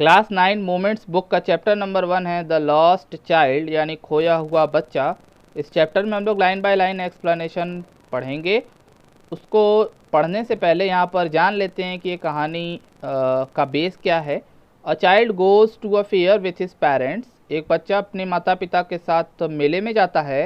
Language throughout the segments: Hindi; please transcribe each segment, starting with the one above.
क्लास 9 मोमेंट्स बुक का चैप्टर नंबर 1 है द लॉस्ट चाइल्ड यानी खोया हुआ बच्चा। इस चैप्टर में हम लोग लाइन बाय लाइन एक्सप्लेनेशन पढ़ेंगे। उसको पढ़ने से पहले यहाँ पर जान लेते हैं कि ये कहानी का बेस क्या है। A child goes to a fair with his parents. एक बच्चा अपने माता पिता के साथ मेले में जाता है।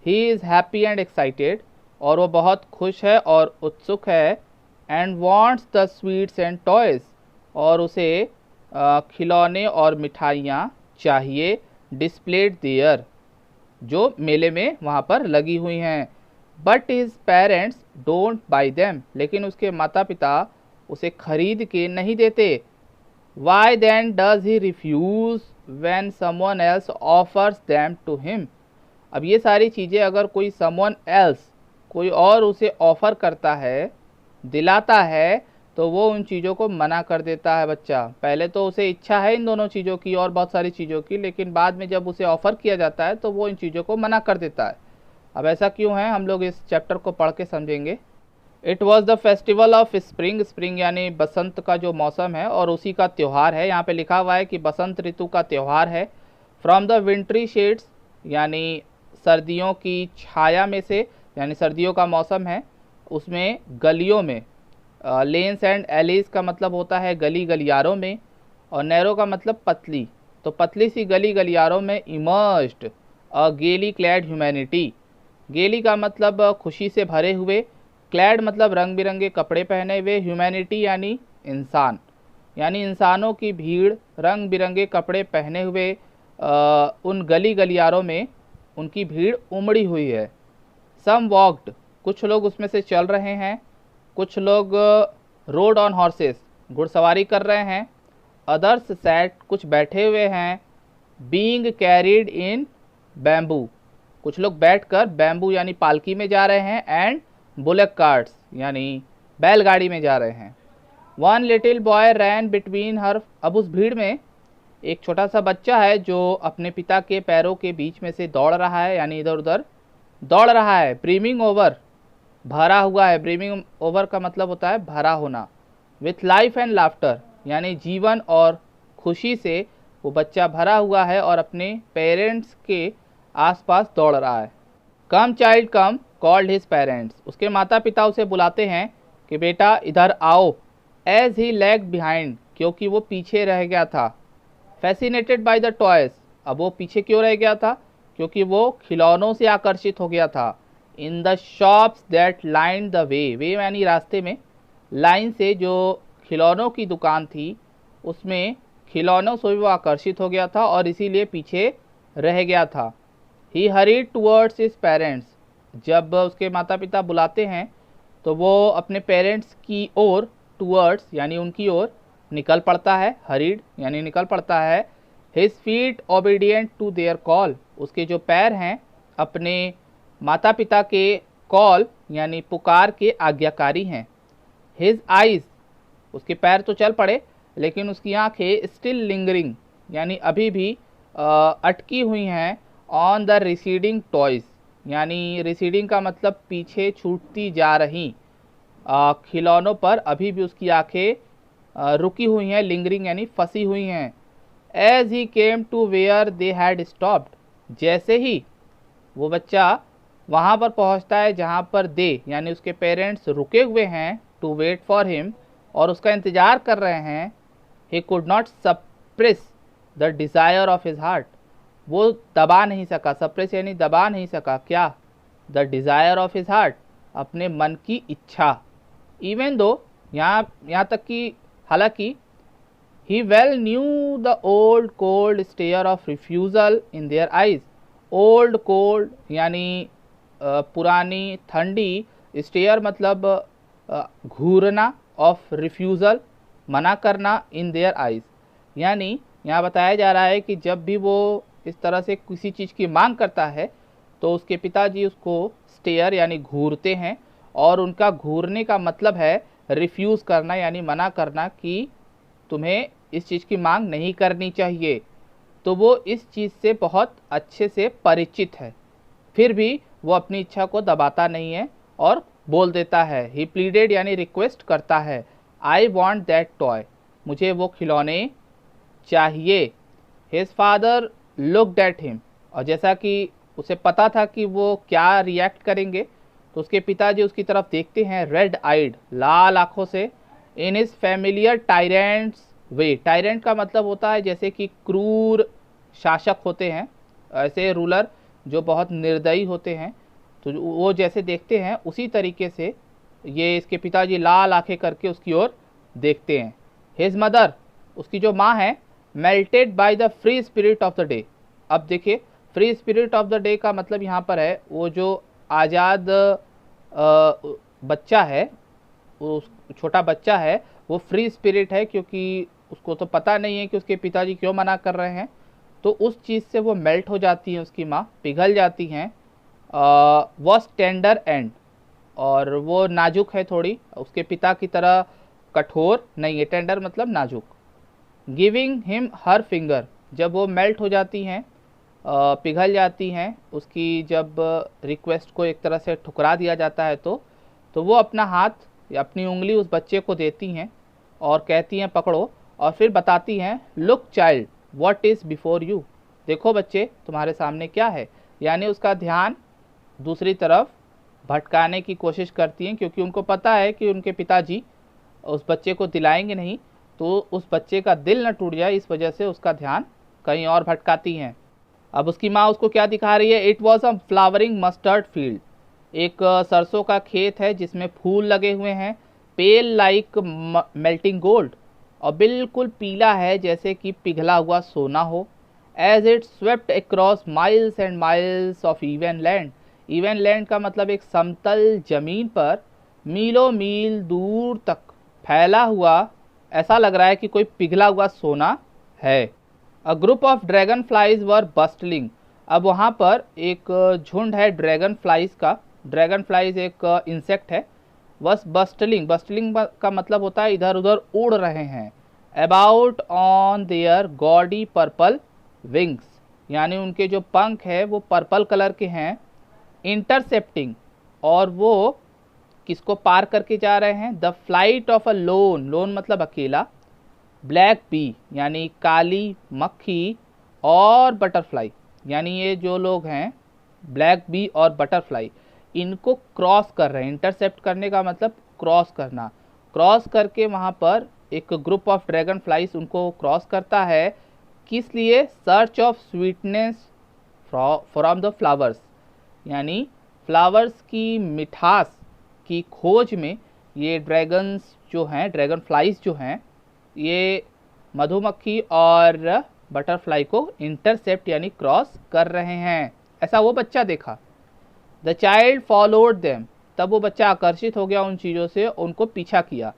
He is happy and excited, और वो बहुत खुश है और उत्सुक है। And wants the sweets and toys, और उसे खिलौने और मिठाइयाँ चाहिए। डिस्प्लेड देयर, जो मेले में वहाँ पर लगी हुई हैं। But his parents don't buy them, लेकिन उसके माता पिता उसे खरीद के नहीं देते। Why then does he refuse when someone else offers them to him. अब ये सारी चीज़ें अगर कोई समवन एल्स, कोई और उसे ऑफ़र करता है, दिलाता है, तो वो उन चीज़ों को मना कर देता है बच्चा। पहले तो उसे इच्छा है इन दोनों चीज़ों की और बहुत सारी चीज़ों की, लेकिन बाद में जब उसे ऑफ़र किया जाता है तो वो इन चीज़ों को मना कर देता है। अब ऐसा क्यों है, हम लोग इस चैप्टर को पढ़ के समझेंगे। It was the festival of spring. Spring यानी बसंत का जो मौसम है, और उसी का त्यौहार है। यहाँ पे लिखा हुआ है कि बसंत ऋतु का त्यौहार है। फ्रॉम द विंट्री शेड्स, यानी सर्दियों की छाया में से, यानी सर्दियों का मौसम है, उसमें गलियों में। लेन्स एंड एलीज का मतलब होता है गली गलियारों में, और नैरो का मतलब पतली। तो पतली सी गली गलियारों में इमर्स्ड अ गेली क्लैड ह्यूमैनिटी। गेली का मतलब खुशी से भरे हुए, क्लैड मतलब रंग बिरंगे कपड़े पहने हुए, ह्यूमैनिटी यानी इंसान, यानी इंसानों की भीड़ रंग बिरंगे कपड़े पहने हुए उन गली गलियारों में उनकी भीड़ उमड़ी हुई है। सम वॉक्ड, कुछ लोग उसमें से चल रहे हैं। कुछ लोग रोड ऑन हॉर्सेस, घुड़सवारी कर रहे हैं। अदर्स सैट, कुछ बैठे हुए हैं। बीइंग कैरिड इन बैम्बू, कुछ लोग बैठकर बैम्बू यानी पालकी में जा रहे हैं। एंड बुलेट कार्ट्स, यानी बैलगाड़ी में जा रहे हैं। वन लिटिल बॉय रैन बिटवीन हर, अब उस भीड़ में एक छोटा सा बच्चा है जो अपने पिता के पैरों के बीच में से दौड़ रहा है, यानी इधर उधर दौड़ रहा है। ब्रीमिंग ओवर, भरा हुआ है। ब्रीमिंग ओवर का मतलब होता है भरा होना। विथ लाइफ एंड लाफ्टर, यानी जीवन और खुशी से वो बच्चा भरा हुआ है और अपने पेरेंट्स के आसपास दौड़ रहा है। कम चाइल्ड कम कॉल्ड हिज पेरेंट्स, उसके माता पिता उसे बुलाते हैं कि बेटा इधर आओ। एज ही लैग्ड बिहाइंड, क्योंकि वो पीछे रह गया था। फैसिनेटेड बाय द टॉयज, अब वो पीछे क्यों रह गया था, क्योंकि वो खिलौनों से आकर्षित हो गया था। In the shops that line the way, way यानी रास्ते में, लाइन से जो खिलौनों की दुकान थी उसमें खिलौनों से वो आकर्षित हो गया था और इसीलिए पीछे रह गया था। ही हरीड टूवर्ड्स हिज पेरेंट्स, जब उसके माता पिता बुलाते हैं तो वो अपने पेरेंट्स की ओर, टूवर्ड्स यानी उनकी ओर निकल पड़ता है। हरीड यानी निकल पड़ता है। His feet obedient to their call, उसके जो पैर हैं अपने माता पिता के कॉल यानी पुकार के आज्ञाकारी हैं। हिज आइज, उसके पैर तो चल पड़े लेकिन उसकी आंखें स्टिल लिंगरिंग, यानी अभी भी अटकी हुई हैं। ऑन द रिसीडिंग टॉयज, यानी रिसीडिंग का मतलब पीछे छूटती जा रही खिलौनों पर अभी भी उसकी आंखें रुकी हुई हैं। लिंगरिंग यानी फंसी हुई हैं। As he came to where they had stopped, जैसे ही वो बच्चा वहाँ पर पहुँचता है जहाँ पर दे यानी उसके पेरेंट्स रुके हुए हैं, टू वेट फॉर हिम, और उसका इंतज़ार कर रहे हैं। He could not suppress the desire of his heart, वो दबा नहीं सका। सप्रेस यानी दबा नहीं सका क्या, the desire of his heart, अपने मन की इच्छा। इवन दो, यहाँ तक कि हालांकि, he well knew the old cold stare of refusal in their eyes. Old cold यानी पुरानी ठंडी, स्टेयर मतलब घूरना, ऑफ रिफ्यूज़ल मना करना, इन देयर आइज, यानी यहाँ बताया जा रहा है कि जब भी वो इस तरह से किसी चीज़ की मांग करता है तो उसके पिताजी उसको स्टेयर यानी घूरते हैं, और उनका घूरने का मतलब है रिफ्यूज़ करना यानी मना करना कि तुम्हें इस चीज़ की मांग नहीं करनी चाहिए। तो वो इस चीज़ से बहुत अच्छे से परिचित है, फिर भी वो अपनी इच्छा को दबाता नहीं है और बोल देता है। ही प्लीडेड यानी रिक्वेस्ट करता है। आई वॉन्ट दैट टॉय, मुझे वो खिलौने चाहिए। His father looked at him, और जैसा कि उसे पता था कि वो क्या रिएक्ट करेंगे, तो उसके पिताजी उसकी तरफ देखते हैं, रेड आइड, लाल आंखों से, in his familiar tyrants way. Tyrant का मतलब होता है जैसे कि क्रूर शासक होते हैं, ऐसे रूलर जो बहुत निर्दयी होते हैं, तो वो जैसे देखते हैं उसी तरीके से ये इसके पिताजी लाल आंखें करके उसकी ओर देखते हैं। हिज मदर, उसकी जो माँ है, melted by the free spirit of the day. अब देखिए, free spirit of the day का मतलब यहाँ पर है वो जो आज़ाद बच्चा है, उस छोटा बच्चा है, वो फ्री स्पिरिट है, क्योंकि उसको तो पता नहीं है कि उसके पिताजी क्यों मना कर रहे हैं, तो उस चीज़ से वो मेल्ट हो जाती है, उसकी माँ पिघल जाती हैं। वॉज टेंडर एंड, और वो नाजुक है थोड़ी, उसके पिता की तरह कठोर नहीं है, टेंडर मतलब नाजुक। गिविंग हिम हर फिंगर, जब वो मेल्ट हो जाती हैं, पिघल जाती हैं, उसकी जब रिक्वेस्ट को एक तरह से ठुकरा दिया जाता है, तो वो अपना हाथ या अपनी उंगली उस बच्चे को देती हैं और कहती हैं पकड़ो, और फिर बताती हैं, look child what is before you, देखो बच्चे तुम्हारे सामने क्या है। यानी उसका ध्यान दूसरी तरफ भटकाने की कोशिश करती हैं, क्योंकि उनको पता है कि उनके पिताजी उस बच्चे को दिलाएंगे नहीं, तो उस बच्चे का दिल न टूट जाए, इस वजह से उसका ध्यान कहीं और भटकाती हैं। अब उसकी माँ उसको क्या दिखा रही है, it was a flowering mustard field, एक सरसों का खेत है जिसमें फूल लगे हुए हैं, पेल लाइक मेल्टिंग गोल्ड, और बिल्कुल पीला है जैसे कि पिघला हुआ सोना हो। As it swept across miles and miles of even land, even land का मतलब एक समतल जमीन पर मीलों मील दूर तक फैला हुआ, ऐसा लग रहा है कि कोई पिघला हुआ सोना है। A group of dragon flies were bustling, अब वहाँ पर एक झुंड है ड्रैगन फ्लाइज का, ड्रैगन फ्लाइज एक इंसेक्ट है, बस बस्टलिंग, बस्टलिंग का मतलब होता है इधर उधर उड़ रहे हैं। About on their gaudy purple wings, यानी उनके जो पंख है वो पर्पल कलर के हैं। इंटरसेप्टिंग, और वो किसको पार करके जा रहे हैं, the flight of a loan, loan मतलब अकेला, ब्लैक बी यानी काली मक्खी, और बटरफ्लाई, यानी ये जो लोग हैं ब्लैक बी और बटरफ्लाई, इनको क्रॉस कर रहे हैं। इंटरसेप्ट करने का मतलब क्रॉस करना, क्रॉस करके वहाँ पर एक ग्रुप ऑफ ड्रैगन फ्लाइज उनको क्रॉस करता है, किस लिए, search of sweetness from the flowers, यानी फ्लावर्स की मिठास की खोज में ये ड्रैगन्स जो हैं, ड्रैगन फ्लाइज जो हैं, ये मधुमक्खी और बटरफ्लाई को इंटरसेप्ट यानी क्रॉस कर रहे हैं, ऐसा वो बच्चा देखा। द चाइल्ड फॉलोड देम, तब वो बच्चा आकर्षित हो गया उन चीज़ों से, उनको पीछा किया।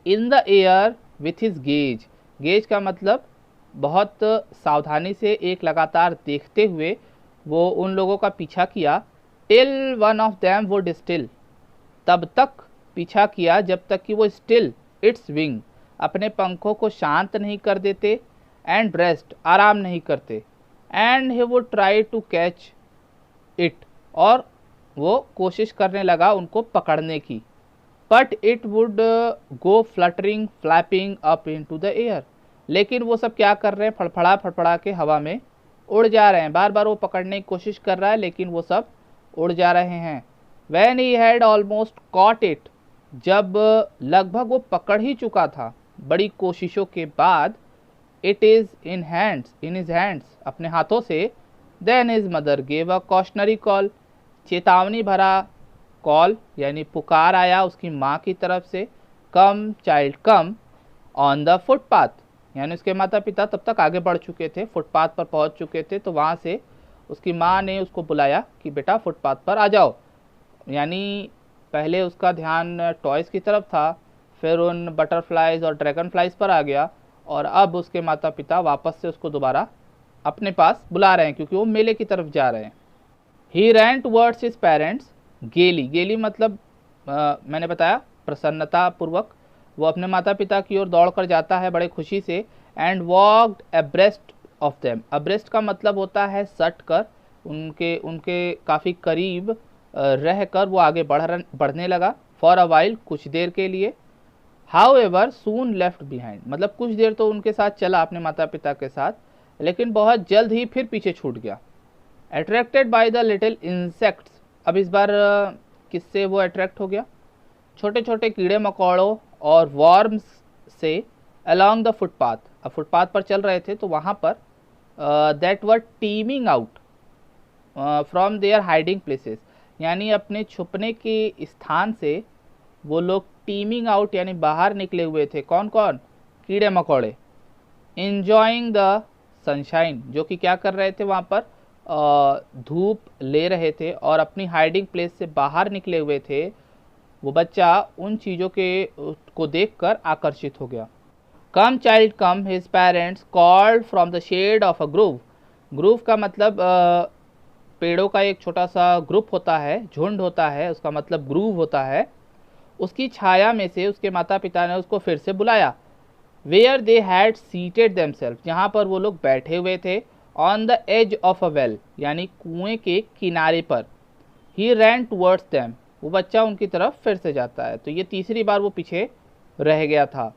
In the air with his gaze, gauge का मतलब बहुत सावधानी से एक लगातार देखते हुए वो उन लोगों का पीछा किया। Till one of them would still, तब तक पीछा किया जब तक कि वो स्टिल इट्स विंग, अपने पंखों को शांत नहीं कर देते, एंड रेस्ट, आराम नहीं करते, and he would try to catch it, और वो कोशिश करने लगा उनको पकड़ने की। But it would go fluttering flapping up into the air, लेकिन वो सब क्या कर रहे हैं, फड़फड़ा फड़फड़ा के हवा में उड़ जा रहे हैं। बार बार वो पकड़ने की कोशिश कर रहा है, लेकिन वो सब उड़ जा रहे हैं। When he had almost caught it, जब लगभग वो पकड़ ही चुका था बड़ी कोशिशों के बाद, it is in his hands, अपने हाथों से, then his mother gave a cautionary call, चेतावनी भरा कॉल यानी पुकार आया उसकी माँ की तरफ से, come child come, on the footpath, यानी उसके माता पिता तब तक आगे बढ़ चुके थे, फुटपाथ पर पहुँच चुके थे, तो वहाँ से उसकी माँ ने उसको बुलाया कि बेटा फुटपाथ पर आ जाओ। यानी पहले उसका ध्यान टॉयज़ की तरफ था, फिर उन बटरफ्लाइज और ड्रैगन फ्लाइज पर आ गया, और अब उसके माता पिता वापस से उसको दोबारा अपने पास बुला रहे हैं, क्योंकि वो मेले की तरफ जा रहे हैं। ही रैन टूवर्ड्स हिज पेरेंट्स गेली, गेली मतलब मैंने बताया प्रसन्नता पूर्वक, वो अपने माता पिता की ओर दौड़ कर जाता है बड़े खुशी से। And walked abreast of them, abreast का मतलब होता है सट कर, उनके काफ़ी करीब रहकर वो आगे बढ़ने लगा। फॉर अ वाइल, कुछ देर के लिए। How ever soon left behind, मतलब कुछ देर तो उनके साथ चला अपने माता पिता के साथ, लेकिन बहुत जल्द ही फिर पीछे छूट गया। Attracted by the little insects, अब इस बार किससे वो अट्रैक्ट हो गया? छोटे छोटे कीड़े मकोड़ों और वॉर्म्स से अलोंग द फुटपाथ। अब फुटपाथ पर चल रहे थे तो वहाँ पर that were teeming out from their hiding places, यानी अपने छुपने के स्थान से वो लोग टीमिंग आउट यानी बाहर निकले हुए थे। कौन कौन? कीड़े मकोड़े। इंजॉइंग द सनशाइन, जो कि क्या कर रहे थे वहाँ पर? धूप ले रहे थे और अपनी हाइडिंग प्लेस से बाहर निकले हुए थे। वो बच्चा उन चीज़ों के को देखकर आकर्षित हो गया। Come child come, his parents called from the shade of a grove. Grove का मतलब पेड़ों का एक छोटा सा ग्रुप होता है, झुंड होता है, उसका मतलब ग्रूव होता है। उसकी छाया में से उसके माता पिता ने उसको फिर से बुलाया। Where they had seated themselves, जहाँ पर वो लोग बैठे हुए थे। On the edge of a well, यानी कुएं के किनारे पर। ही रैन टूवर्ड्स देम, वो बच्चा उनकी तरफ फिर से जाता है। तो ये तीसरी बार वो पीछे रह गया था।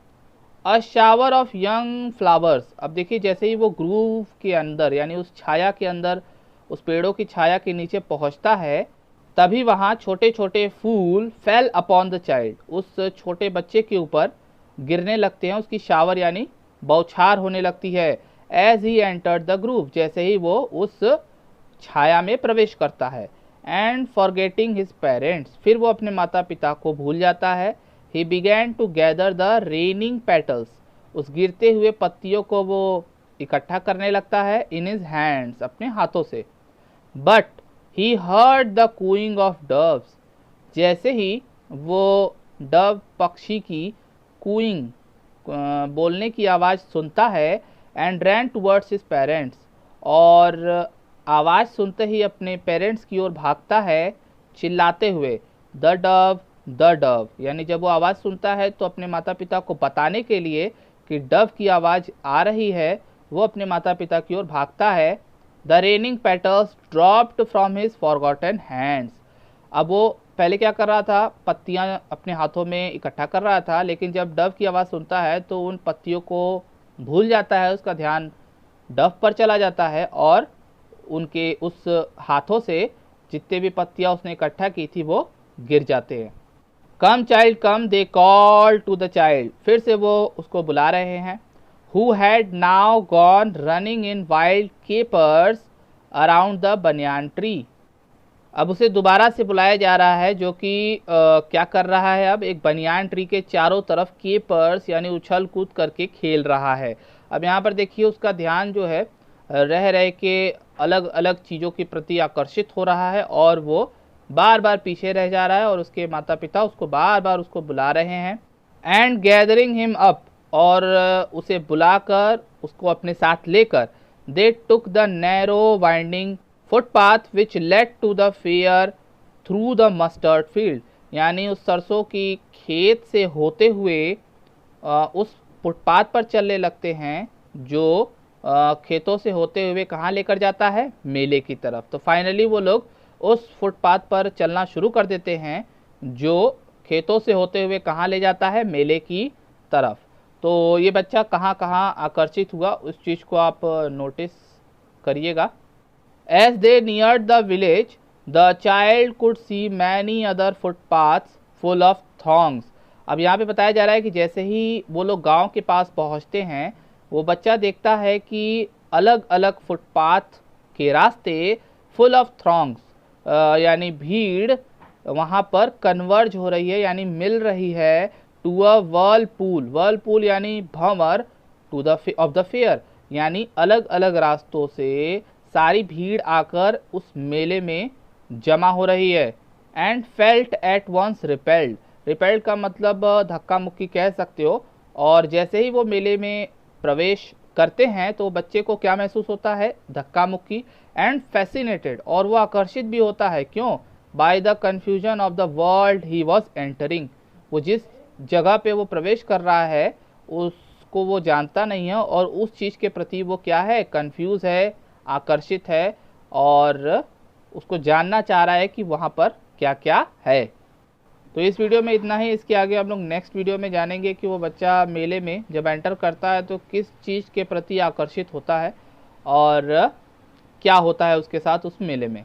A shower of young flowers, अब देखिए जैसे ही वो ग्रूव के अंदर यानी उस छाया के अंदर, उस पेड़ों की छाया के नीचे पहुंचता है, तभी वहाँ छोटे छोटे फूल फेल अपॉन द चाइल्ड, उस छोटे बच्चे के ऊपर गिरने लगते हैं। उसकी शावर यानी बौछार होने लगती है। As he entered the grove, जैसे ही वो उस छाया में प्रवेश करता है। एंड फॉरगेटिंग हिज पेरेंट्स, फिर वो अपने माता पिता को भूल जाता है। He began to gather the raining petals, उस गिरते हुए पत्तियों को वो इकट्ठा करने लगता है। इन हिज हैंड्स, अपने हाथों से। But he heard the cooing of doves, जैसे ही वो डव पक्षी की कूइंग बोलने की आवाज़ सुनता है। And ran towards his parents, और आवाज़ सुनते ही अपने पेरेंट्स की ओर भागता है चिल्लाते हुए। द डव द डव, यानी जब वो आवाज़ सुनता है तो अपने माता पिता को बताने के लिए कि डव की आवाज़ आ रही है, वो अपने माता पिता की ओर भागता है। The raining petals dropped from his forgotten hands, अब वो पहले क्या कर रहा था? पत्तियां अपने हाथों में इकट्ठा कर रहा था, लेकिन जब डव की आवाज़ सुनता है तो उन पत्तियों को भूल जाता है, उसका ध्यान डव पर चला जाता है और उनके उस हाथों से जितने भी पत्तियां उसने इकट्ठा की थी वो गिर जाते हैं। Come child come, they call to the child, फिर से वो उसको बुला रहे हैं। Who had now gone running in wild capers around the banyan tree, अब उसे दोबारा से बुलाया जा रहा है, जो कि क्या कर रहा है? अब एक बनियान ट्री के चारों तरफ केपर्स यानी उछल कूद करके खेल रहा है। अब यहाँ पर देखिए उसका ध्यान जो है रह रह के अलग अलग चीज़ों के प्रति आकर्षित हो रहा है और वो बार बार पीछे रह जा रहा है और उसके माता पिता उसको बार बार उसको बुला रहे हैं। एंड गैदरिंग हिम अप, और उसे बुलाकर उसको अपने साथ लेकर they took the narrow winding footpath which led to the fair through the mustard field, यानी उस सरसों की खेत से होते हुए उस फुटपाथ पर चलने लगते हैं, जो खेतों से होते हुए कहाँ लेकर जाता है? मेले की तरफ। तो फाइनली वो लोग उस फुटपाथ पर चलना शुरू कर देते हैं, जो खेतों से होते हुए कहाँ ले जाता है? मेले की तरफ। तो ये बच्चा कहाँ कहाँ आकर्षित हुआ उस चीज़ को आप नोटिस करिएगा। As they neared the village, the child could see many other footpaths full of thorns. अब यहाँ पे बताया जा रहा है कि जैसे ही वो लोग गांव के पास पहुँचते हैं, वो बच्चा देखता है कि अलग अलग फुटपाथ के रास्ते फुल ऑफ थ्रॉन्ग्स, यानी भीड़ वहाँ पर कन्वर्ज हो रही है यानी मिल रही है टू अ वर्लपूल, वर्लपूल यानी भंवर, to the of the fair, यानी अलग अलग रास्तों से सारी भीड़ आकर उस मेले में जमा हो रही है। And felt at once repelled, repelled का मतलब धक्का मुक्की कह सकते हो। और जैसे ही वो मेले में प्रवेश करते हैं तो बच्चे को क्या महसूस होता है? धक्का मुक्की। एंड फैसिनेटेड, और वो आकर्षित भी होता है। क्यों? By the confusion of the world he was entering, वो जिस जगह पे वो प्रवेश कर रहा है उसको वो जानता नहीं है और उस चीज़ के प्रति वो क्या है? कन्फ्यूज़ है, आकर्षित है और उसको जानना चाह रहा है कि वहाँ पर क्या क्या है। तो इस वीडियो में इतना ही। इसके आगे हम लोग नेक्स्ट वीडियो में जानेंगे कि वो बच्चा मेले में जब एंटर करता है तो किस चीज़ के प्रति आकर्षित होता है और क्या होता है उसके साथ उस मेले में।